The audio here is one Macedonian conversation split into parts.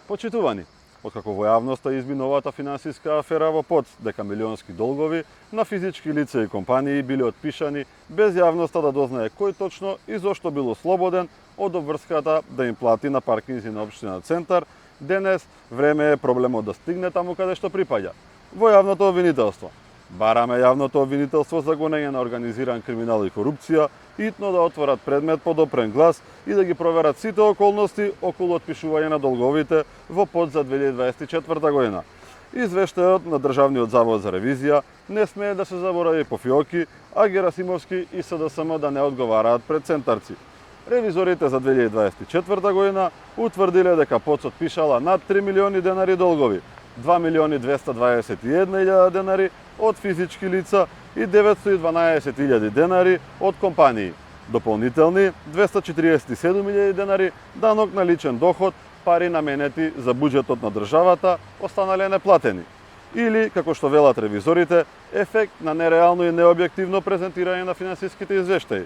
Почитувани, откако во јавноста изби новата финансиска афера во ПОЦ, дека милионски долгови на физички лица и компании биле отпишани без јавноста да дознае кој точно и зошто бил ослободен од обврската да им плати на паркинзи на општина Центар, денес време е проблемот да стигне таму каде што припаѓа, во јавното обвинителство. Бараме јавното обвинителство за гонење на организиран криминал и корупција итно да отворат предмет под опрен глас и да ги проверат сите околности околу отпишување на долговите во ПОЦ за 2024 година. Извештајот на Државниот завод за ревизија не смее да се заборави по фиоки, а Герасимовски и СДСМ да не одговараат пред центарци. Ревизорите за 2024 година утврдиле дека ПОЦ отпишала над 3 милиони денари долгови, 2 милиони 221 илјада денари од физички лица и 912.000 денари од компании. Дополнителни 247.000 денари данок на личен доход, пари наменети за буџетот на државата, останале неплатени. Или, како што велат ревизорите, ефект на нереално и необјективно презентирање на финансиските извештаи.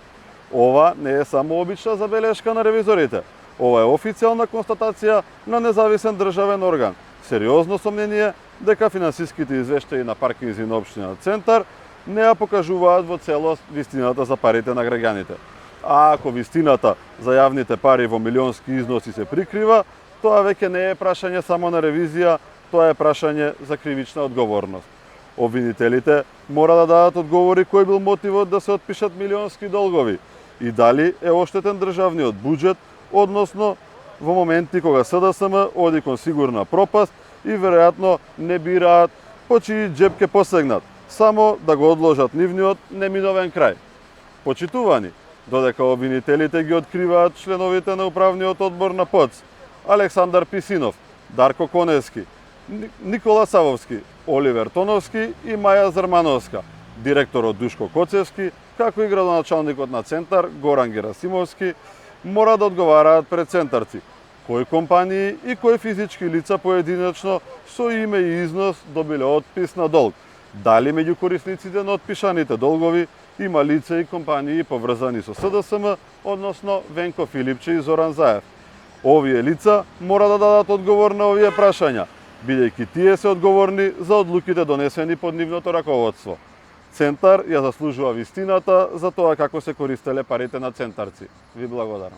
Ова не е само обична забелешка на ревизорите. Ова е официјална констатација на независен државен орган. Сериозно сомнение дека финансиските извештаи на паркинзи на општина Центар не ја покажуваат во целост вистината за парите на граѓаните. А ако вистината за јавните пари во милионски износи се прикрива, тоа веќе не е прашање само на ревизија, тоа е прашање за кривична одговорност. Обвинителите мора да дадат одговори кој бил мотивот да се отпишат милионски долгови и дали е оштетен државниот буџет, односно во моменти кога СДСМ оди кон сигурна пропаст и веројатно не бираат по чии џеп ќе посегнат, само да го одложат нивниот неминовен крај. Почитувани, додека обвинителите ги откриваат членовите на управниот одбор на ПОЦ, Александар Писинов, Дарко Коневски, Никола Савовски, Оливер Тоновски и Маја Зармановска, директорот Душко Коцевски, како и градоначалникот на Центар Горан Герасимовски, мора да одговараат пред центарци кои компании и кои физички лица поединечно со име и износ добиле отпис на долг. Дали меѓу корисниците на отпишаните долгови има лица и компании поврзани со СДСМ, односно Венко Филипче и Зоран Заев. Овие лица мора да дадат одговор на овие прашања, бидејќи тие се одговорни за одлуките донесени под нивното раководство. Центар ја заслужува вистината за тоа како се користеле парите на центарци. Ви благодарам.